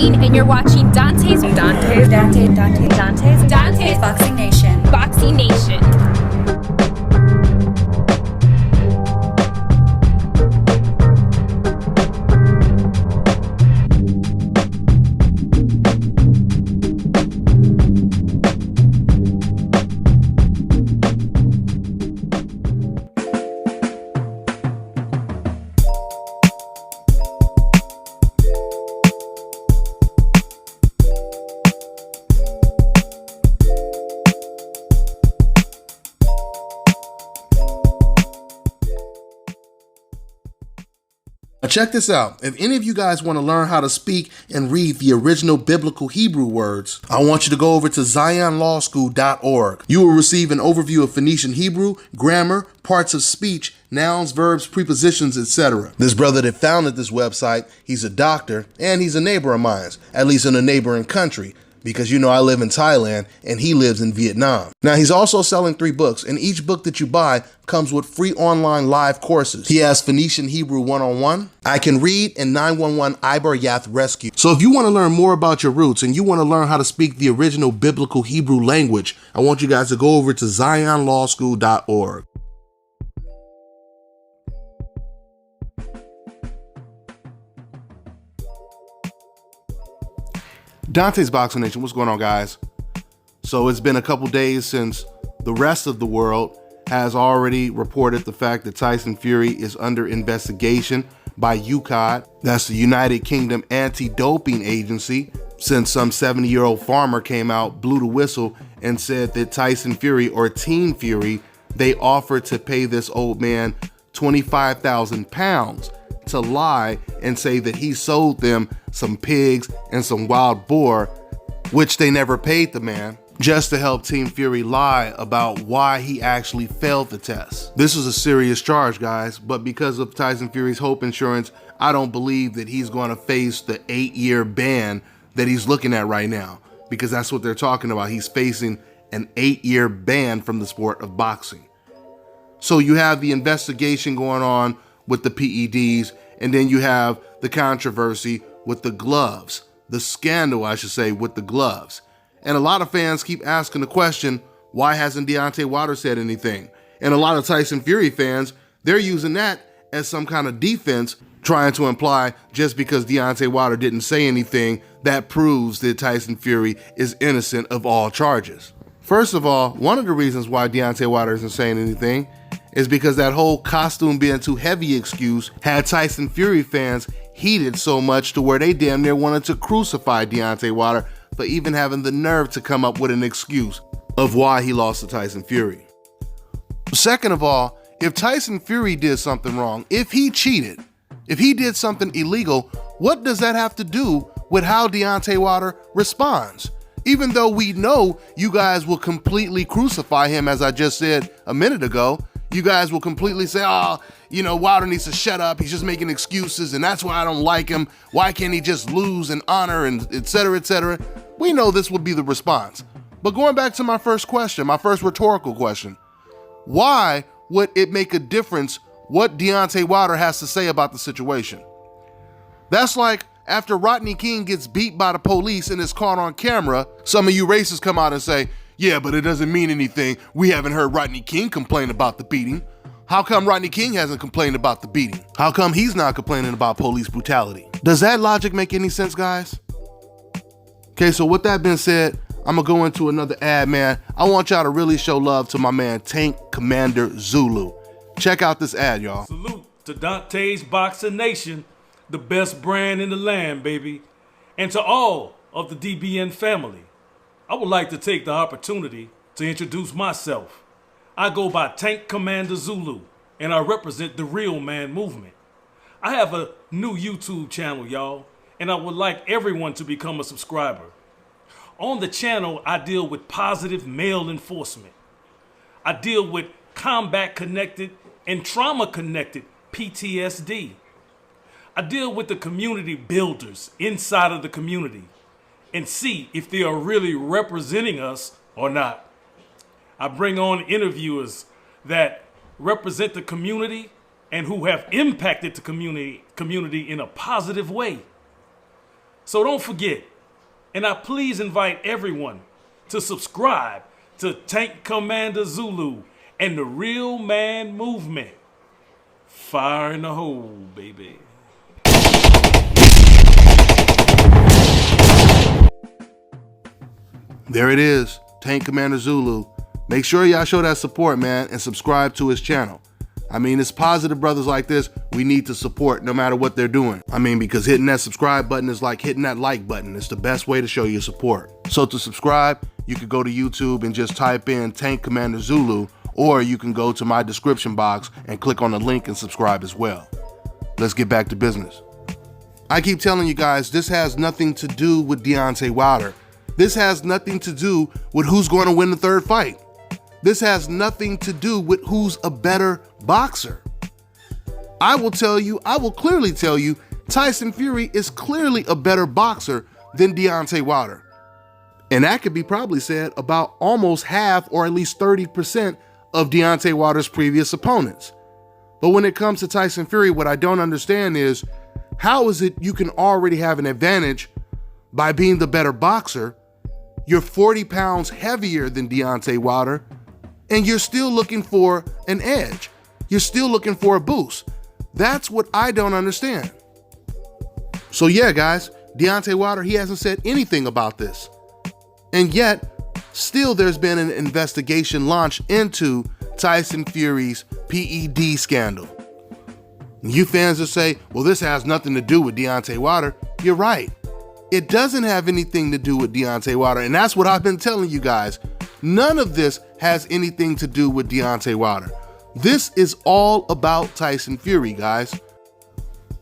Dean, and you're watching Dante's Boxing Nation. Boxing Nation. Now check this out. If any of you guys want to learn how to speak and read the original biblical Hebrew words, I want you to go over to zionlawschool.org. You will receive an overview of Phoenician Hebrew, grammar, parts of speech, nouns, verbs, prepositions, etc. This brother that founded this website, he's a doctor and he's a neighbor of mine, at least in a neighboring country. Because you know I live in Thailand and he lives in Vietnam. Now he's also selling 3 books, and each book that you buy comes with free online live courses. He has Phoenician Hebrew 101, I Can Read, and 911 Iber Yath Rescue. So if you want to learn more about your roots and you want to learn how to speak the original biblical Hebrew language, I want you guys to go over to zionlawschool.org. Dante's Boxing Nation, what's going on, guys? So it's been a couple days since the rest of the world has already reported the fact that Tyson Fury is under investigation by UKAD. That's the United Kingdom Anti-Doping Agency, since some 70-year-old farmer came out, blew the whistle, and said that Tyson Fury, or Team Fury, they offered to pay this old man 25,000 pounds to lie and say that he sold them some pigs and some wild boar, which they never paid the man, just to help Team Fury lie about why he actually failed the test. This is a serious charge, guys, but because of Tyson Fury's Hope Insurance, I don't believe that he's going to face the 8-year ban that he's looking at right now, because that's what they're talking about. He's facing an 8-year ban from the sport of boxing. So you have the investigation going on with the PEDs, and then you have the controversy with the gloves, the scandal, I should say, with the gloves. And a lot of fans keep asking the question, why hasn't Deontay Wilder said anything? And a lot of Tyson Fury fans, they're using that as some kind of defense, trying to imply just because Deontay Wilder didn't say anything, that proves that Tyson Fury is innocent of all charges. First of all, one of the reasons why Deontay Wilder isn't saying anything is because that whole costume being too heavy excuse had Tyson Fury fans heated so much to where they damn near wanted to crucify Deontay Wilder for even having the nerve to come up with an excuse of why he lost to Tyson Fury. Second of all, if Tyson Fury did something wrong, if he cheated, if he did something illegal, what does that have to do with how Deontay Wilder responds? Even though we know you guys will completely crucify him, as I just said a minute ago, you guys will completely say, oh, you know, Wilder needs to shut up. He's just making excuses, and that's why I don't like him. Why can't he just lose in honor, and et cetera, et cetera. We know this would be the response. But going back to my first question, my first rhetorical question, why would it make a difference what Deontay Wilder has to say about the situation? That's like after Rodney King gets beat by the police and is caught on camera, some of you racists come out and say, yeah, but it doesn't mean anything. We haven't heard Rodney King complain about the beating. How come Rodney King hasn't complained about the beating? How come he's not complaining about police brutality? Does that logic make any sense, guys? Okay, so with that being said, I'm gonna go into another ad, man. I want y'all to really show love to my man, Tank Commander Zulu. Check out this ad, y'all. Salute to Dante's Boxing Nation, the best brand in the land, baby. And to all of the DBN family. I would like to take the opportunity to introduce myself. I go by Tank Commander Zulu, and I represent the Real Man movement. I have a new YouTube channel, y'all, and I would like everyone to become a subscriber. On the channel, I deal with positive male enforcement. I deal with combat-connected and trauma-connected PTSD. I deal with the community builders inside of the community and see if they are really representing us or not. I bring on interviewers that represent the community and who have impacted the community in a positive way. So don't forget, and I please invite everyone to subscribe to Tank Commander Zulu and the Real Man Movement. Fire in the hole, baby. There it is, Tank Commander Zulu. Make sure y'all show that support, man, and subscribe to his channel. I mean, it's positive brothers like this we need to support no matter what they're doing. I mean, because hitting that subscribe button is like hitting that like button. It's the best way to show your support. So to subscribe, you could go to YouTube and just type in Tank Commander Zulu, or you can go to my description box and click on the link and subscribe as well. Let's get back to business. I keep telling you guys, this has nothing to do with Deontay Wilder. This has nothing to do with who's going to win the third fight. This has nothing to do with who's a better boxer. I will clearly tell you, Tyson Fury is clearly a better boxer than Deontay Wilder. And that could be probably said about almost half or at least 30% of Deontay Wilder's previous opponents. But when it comes to Tyson Fury, what I don't understand is, how is it you can already have an advantage by being the better boxer? You're 40 pounds heavier than Deontay Wilder, and you're still looking for an edge. You're still looking for a boost. That's what I don't understand. So yeah, guys, Deontay Wilder, he hasn't said anything about this. And yet, still there's been an investigation launched into Tyson Fury's PED scandal. You fans that say, well, this has nothing to do with Deontay Wilder, you're right. It doesn't have anything to do with Deontay Wilder, and that's what I've been telling you guys. None of this has anything to do with Deontay Wilder. This is all about Tyson Fury, guys.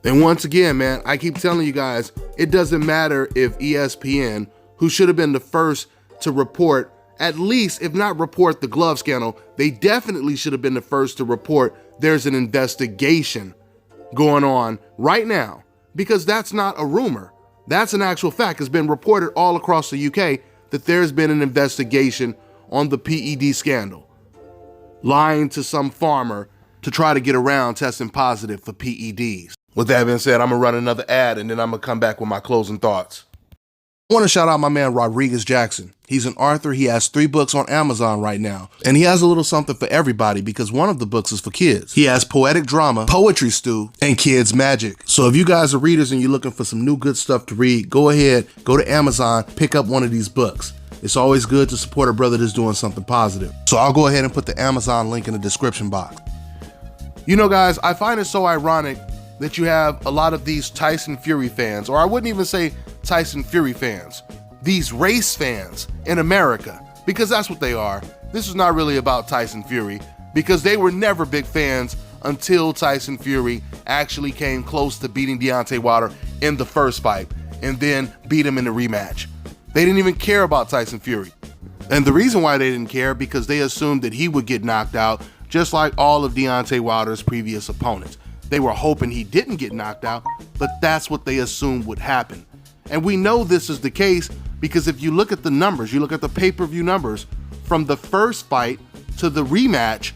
And once again, man, I keep telling you guys, it doesn't matter if ESPN, who should have been the first to report, at least if not report the glove scandal, they definitely should have been the first to report there's an investigation going on right now, because that's not a rumor. That's an actual fact. It's been reported all across the UK that there's been an investigation on the PED scandal, lying to some farmer to try to get around testing positive for PEDs. With that being said, I'm gonna run another ad and then I'm gonna come back with my closing thoughts. I want to shout out my man Rodriguez Jackson. He's an author. He has 3 books on Amazon right now. And he has a little something for everybody because one of the books is for kids. He has Poetic Drama, Poetry Stew, and Kids Magic. So if you guys are readers and you're looking for some new good stuff to read, go ahead, go to Amazon, pick up one of these books. It's always good to support a brother that's doing something positive. So I'll go ahead and put the Amazon link in the description box. You know, guys, I find it so ironic that you have a lot of these Tyson Fury fans, or I wouldn't even say Tyson Fury fans, these race fans in America, because that's what they are. This is not really about Tyson Fury, because they were never big fans until Tyson Fury actually came close to beating Deontay Wilder in the first fight and then beat him in the rematch. They didn't even care about Tyson Fury. And the reason why they didn't care, because they assumed that he would get knocked out just like all of Deontay Wilder's previous opponents. They were hoping he didn't get knocked out, but that's what they assumed would happen. And we know this is the case because if you look at the numbers, you look at the pay-per-view numbers, from the first fight to the rematch,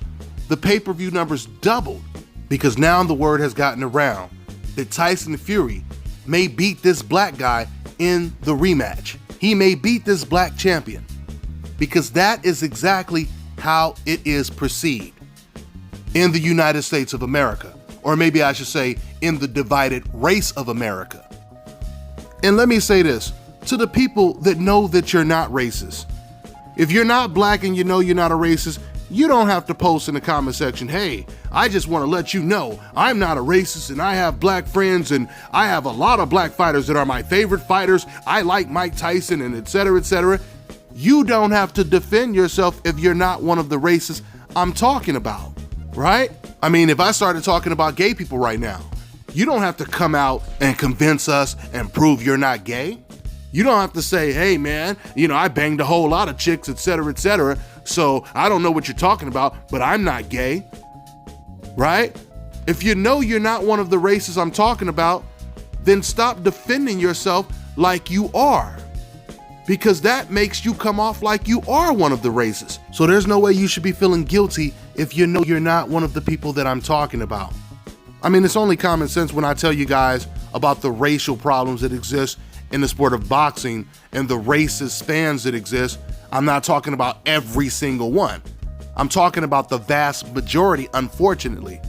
the pay-per-view numbers doubled, because now the word has gotten around that Tyson Fury may beat this black guy in the rematch. He may beat this black champion, because that is exactly how it is perceived in the United States of America. Or maybe I should say, in the divided race of America. And let me say this, to the people that know that you're not racist. If you're not black and you know you're not a racist, you don't have to post in the comment section, hey, I just want to let you know I'm not a racist and I have black friends and I have a lot of black fighters that are my favorite fighters. I like Mike Tyson and etc., etc. You don't have to defend yourself if you're not one of the racists I'm talking about, right? I mean, if I started talking about gay people right now, you don't have to come out and convince us and prove you're not gay. You don't have to say, hey man, you know, I banged a whole lot of chicks, etc., so I don't know what you're talking about, but I'm not gay, right? If you know you're not one of the races I'm talking about, then stop defending yourself like you are, because that makes you come off like you are one of the races. So there's no way you should be feeling guilty if you know you're not one of the people that I'm talking about. I mean, it's only common sense when I tell you guys about the racial problems that exist in the sport of boxing and the racist fans that exist, I'm not talking about every single one. I'm talking about the vast majority, unfortunately.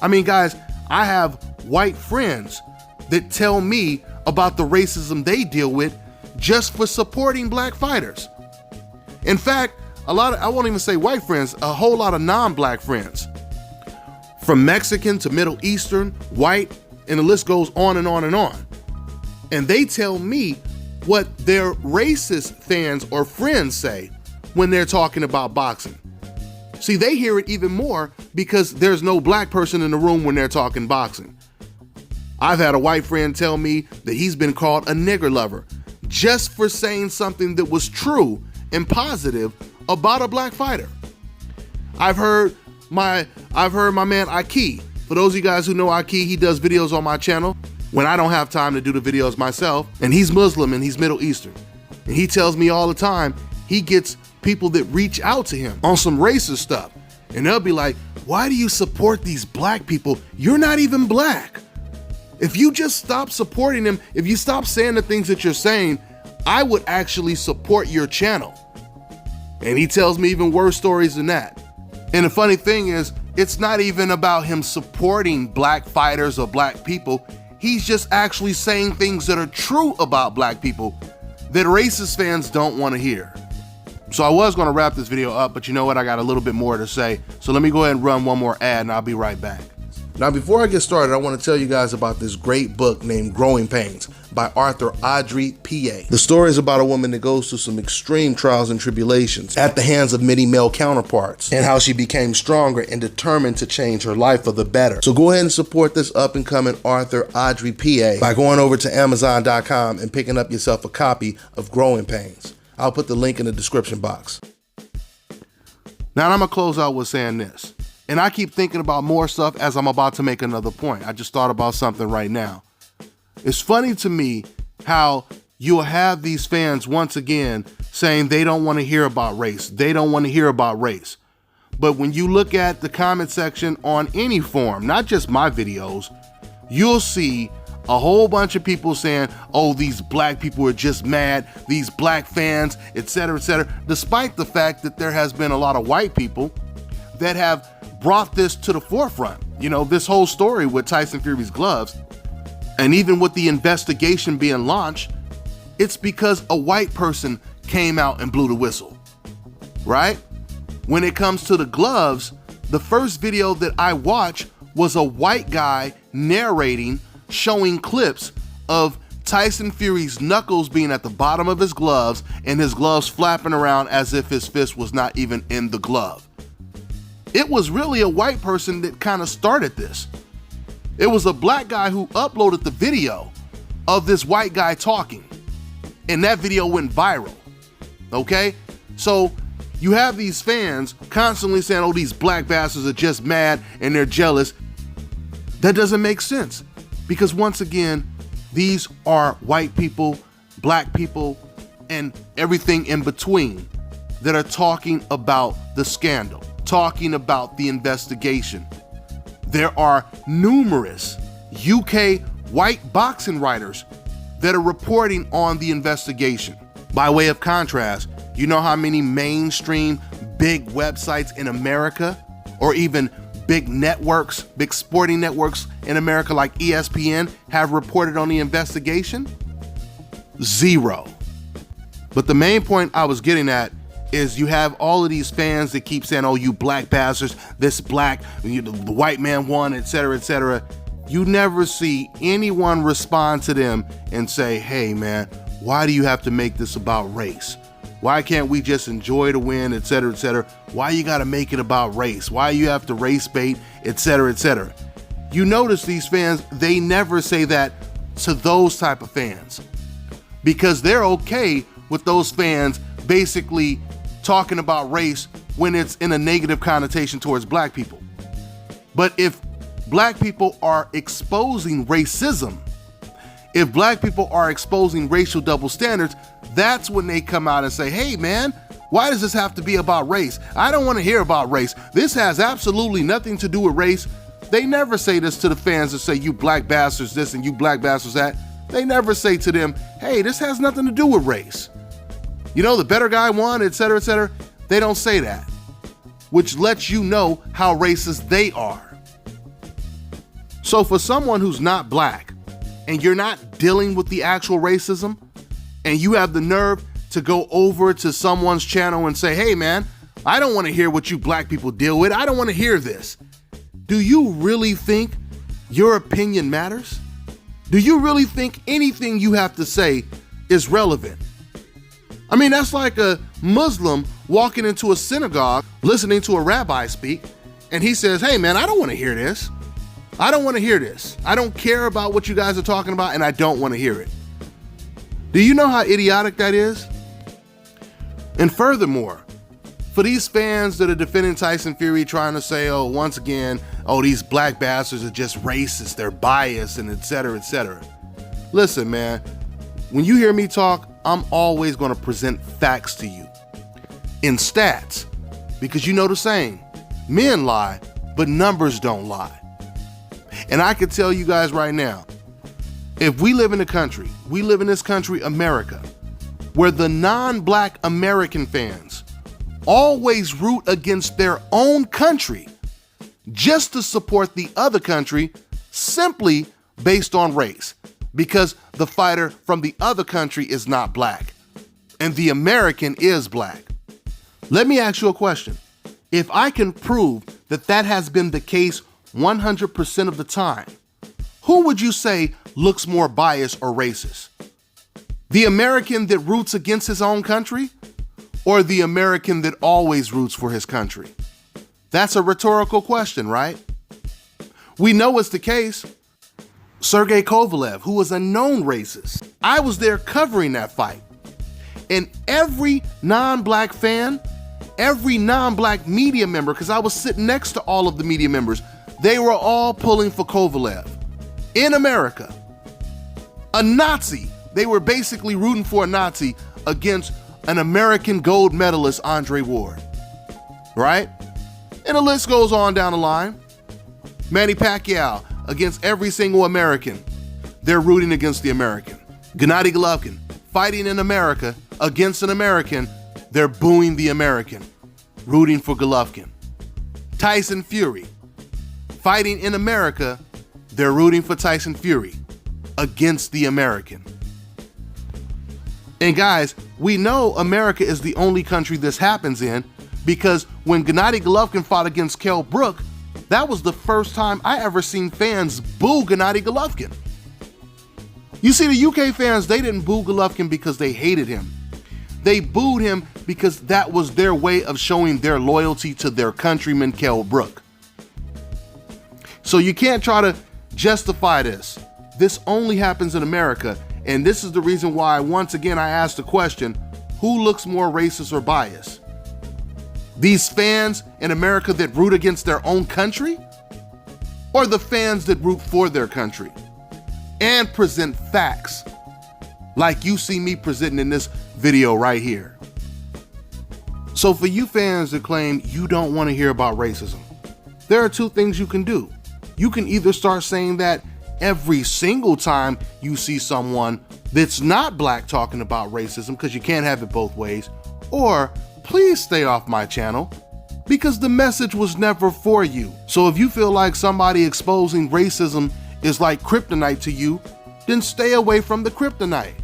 I mean, guys, I have white friends that tell me about the racism they deal with just for supporting black fighters. In fact, I won't even say white friends, a whole lot of non-black friends. From Mexican to Middle Eastern, white, and the list goes on and on and on. And they tell me what their racist fans or friends say when they're talking about boxing. See, they hear it even more because there's no black person in the room when they're talking boxing. I've had a white friend tell me that he's been called a nigger lover just for saying something that was true and positive about a black fighter. I've heard my man Aki. For those of you guys who know Aki, he does videos on my channel when I don't have time to do the videos myself, and he's Muslim and he's Middle Eastern. And he tells me all the time he gets people that reach out to him on some racist stuff. And they'll be like, why do you support these black people? You're not even black. If you just stop supporting them, if you stop saying the things that you're saying, I would actually support your channel. And he tells me even worse stories than that. And the funny thing is, it's not even about him supporting black fighters or black people. He's just actually saying things that are true about black people that racist fans don't want to hear. So I was going to wrap this video up, but you know what? I got a little bit more to say. So let me go ahead and run one more ad and I'll be right back. Now, before I get started, I want to tell you guys about this great book named Growing Pains by author Audrey P.A. The story is about a woman that goes through some extreme trials and tribulations at the hands of many male counterparts and how she became stronger and determined to change her life for the better. So go ahead and support this up-and-coming author Audrey P.A. by going over to Amazon.com and picking up yourself a copy of Growing Pains. I'll put the link in the description box. Now I'm going to close out with saying this. And I keep thinking about more stuff as I'm about to make another point. I just thought about something right now. It's funny to me how you'll have these fans once again saying they don't want to hear about race. They don't want to hear about race. But when you look at the comment section on any forum, not just my videos, you'll see a whole bunch of people saying, oh, these black people are just mad, these black fans, etc., despite the fact that there has been a lot of white people that have brought this to the forefront. You know, this whole story with Tyson Fury's gloves, and even with the investigation being launched, it's because a white person came out and blew the whistle, right? When it comes to the gloves, the first video that I watched was a white guy narrating, showing clips of Tyson Fury's knuckles being at the bottom of his gloves and his gloves flapping around as if his fist was not even in the glove. It was really a white person that kind of started this. It was a black guy who uploaded the video of this white guy talking, and that video went viral, okay? So you have these fans constantly saying, oh, these black bastards are just mad and they're jealous. That doesn't make sense, because once again, these are white people, black people, and everything in between that are talking about the scandal, talking about the investigation. There are numerous UK white boxing writers that are reporting on the investigation. By way of contrast, you know how many mainstream big websites in America, or even big networks, big sporting networks in America like ESPN have reported on the investigation? 0. But the main point I was getting at is you have all of these fans that keep saying, oh, you black bastards, this black, the white man won, etc., etc. You never see anyone respond to them and say, hey man, why do you have to make this about race? Why can't we just enjoy the win, etc., etc.? Why you gotta make it about race? Why you have to race bait, etc., etc.? You notice these fans, they never say that to those type of fans, because they're okay with those fans basically talking about race when it's in a negative connotation towards black people. But if black people are exposing racism, if black people are exposing racial double standards, that's when they come out and say, hey man, why does this have to be about race? I don't want to hear about race. This has absolutely nothing to do with race. They never say this to the fans that say, you black bastards this and you black bastards that. They never say to them, hey, this has nothing to do with race. You know, the better guy won, et cetera, et cetera. They don't say that, which lets you know how racist they are. So for someone who's not black and you're not dealing with the actual racism and you have the nerve to go over to someone's channel and say, hey man, I don't want to hear what you black people deal with. I don't want to hear this. Do you really think your opinion matters? Do you really think anything you have to say is relevant? I mean, that's like a Muslim walking into a synagogue, listening to a rabbi speak, and he says, hey man, I don't want to hear this. I don't want to hear this. I don't care about what you guys are talking about, and I don't want to hear it. Do you know how idiotic that is? And furthermore, for these fans that are defending Tyson Fury, trying to say, oh, once again, oh, these black bastards are just racist, they're biased, and et cetera, et cetera. Listen, man, when you hear me talk, I'm always going to present facts to you in stats, because you know the saying, men lie, but numbers don't lie. And I can tell you guys right now, if we live in this country, America, where the non-black American fans always root against their own country just to support the other country simply based on race, because the fighter from the other country is not black and the American is black. Let me ask you a question. If I can prove that that has been the case 100% of the time, who would you say looks more biased or racist? The American that roots against his own country, or the American that always roots for his country? That's a rhetorical question, right? We know it's the case. Sergey Kovalev, who was a known racist, I was there covering that fight. And every non-black fan, every non-black media member, because I was sitting next to all of the media members, they were all pulling for Kovalev. In America, a Nazi, they were basically rooting for a Nazi against an American gold medalist, Andre Ward, right? And the list goes on down the line. Manny Pacquiao against every single American. They're rooting against the American. Gennady Golovkin fighting in America against an American. They're booing the American, rooting for Golovkin. Tyson Fury fighting in America. They're rooting for Tyson Fury against the American. And guys, we know America is the only country this happens in, because when Gennady Golovkin fought against Kell Brook, that was the first time I ever seen fans boo Gennady Golovkin. You see, the UK fans, they didn't boo Golovkin because they hated him. They booed him because that was their way of showing their loyalty to their countryman, Kell Brook. So you can't try to justify this. This only happens in America. And this is the reason why, once again, I asked the question, who looks more racist or biased? These fans in America that root against their own country? Or the fans that root for their country and present facts like you see me presenting in this video right here? So for you fans that claim you don't want to hear about racism, there are two things you can do. You can either start saying that every single time you see someone that's not black talking about racism, because you can't have it both ways, or please stay off my channel because the message was never for you. So if you feel like somebody exposing racism is like kryptonite to you, then stay away from the kryptonite.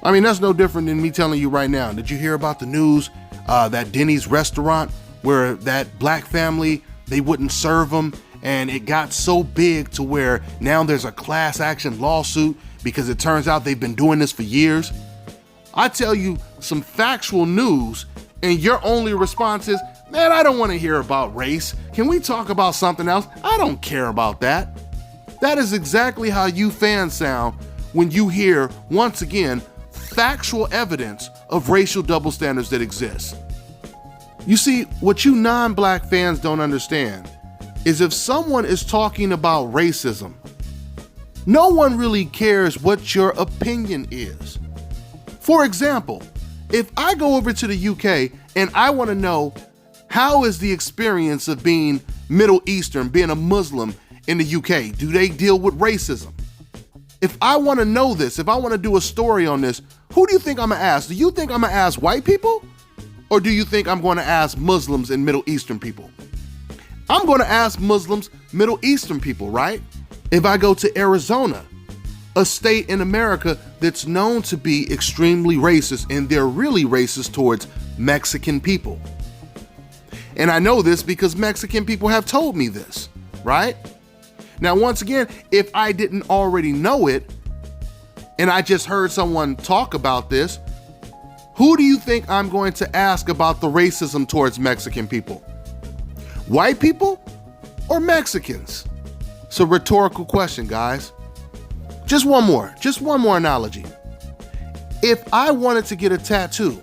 I mean, that's no different than me telling you right now. Did you hear about the news that Denny's restaurant where that black family, they wouldn't serve them? And it got so big to where now there's a class action lawsuit because it turns out they've been doing this for years. I tell you some factual news and your only response is, man, I don't want to hear about race. Can we talk about something else? I don't care about that. That is exactly how you fans sound when you hear, once again, factual evidence of racial double standards that exist. You see, what you non-black fans don't understand is if someone is talking about racism, no one really cares what your opinion is. For example, if I go over to the UK and I want to know how is the experience of being Middle Eastern, being a Muslim in the UK, do they deal with racism? If I want to know this, if I want to do a story on this, who do you think I'm gonna ask? Do you think I'm gonna ask white people? Or do you think I'm going to ask Muslims and Middle Eastern people? I'm going to ask Muslims, Middle Eastern people, right? If I go to Arizona, a state in America that's known to be extremely racist, and they're really racist towards Mexican people. And I know this because Mexican people have told me this, right? Now, once again, if I didn't already know it, and I just heard someone talk about this, who do you think I'm going to ask about the racism towards Mexican people? White people or Mexicans? It's a rhetorical question, guys. Just one more analogy. If I wanted to get a tattoo,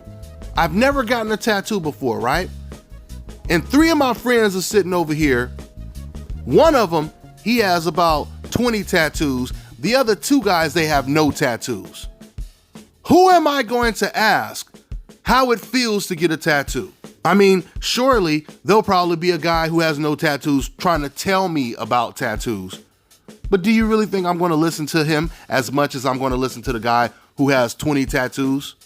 I've never gotten a tattoo before, right? And 3 of my friends are sitting over here. One of them, he has about 20 tattoos. The other 2 guys, they have no tattoos. Who am I going to ask how it feels to get a tattoo? I mean, surely there'll probably be a guy who has no tattoos trying to tell me about tattoos. But do you really think I'm going to listen to him as much as I'm going to listen to the guy who has 20 tattoos?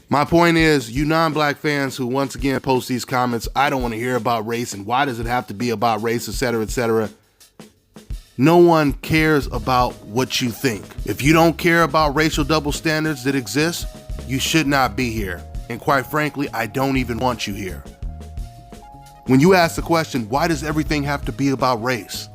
My point is, you non-black fans who once again post these comments, I don't want to hear about race and why does it have to be about race, etc., etc. No one cares about what you think. If you don't care about racial double standards that exist, you should not be here. And quite frankly, I don't even want you here. When you ask the question, why does everything have to be about race?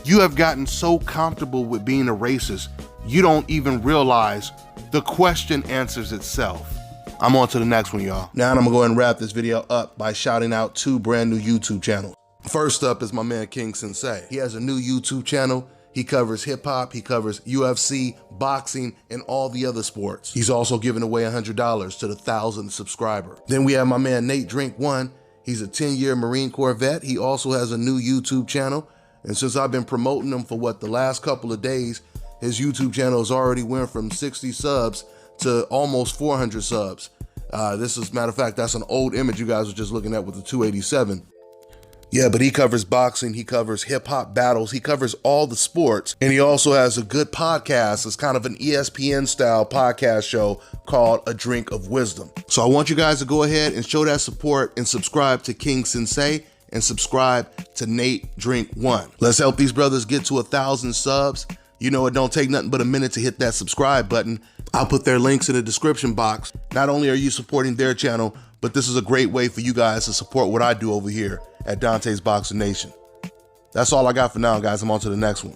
You have gotten so comfortable with being a racist, you don't even realize the question answers itself. I'm on to the next one, y'all. Now I'm gonna go ahead and wrap this video up by shouting out 2 brand new YouTube channels. First up is my man King Sensei. He has a new YouTube channel. He covers hip hop, he covers UFC, boxing, and all the other sports. He's also giving away $100 to the 1,000th subscriber. Then we have my man Nate Drink One. He's a 10-year Marine Corps vet. He also has a new YouTube channel. And since I've been promoting him for the last couple of days, his YouTube channel has already went from 60 subs to almost 400 subs. This is, matter of fact, that's an old image you guys were just looking at with the 287. Yeah, but he covers boxing, he covers hip hop battles, he covers all the sports, and he also has a good podcast. It's kind of an ESPN style podcast show called A Drink of Wisdom. So I want you guys to go ahead and show that support and subscribe to King Sensei and subscribe to Nate Drink One. Let's help these brothers get to 1,000 subs. You know, it don't take nothing but a minute to hit that subscribe button. I'll put their links in the description box. Not only are you supporting their channel, but this is a great way for you guys to support what I do over here at Dante's Boxing Nation. That's all I got for now, guys. I'm on to the next one.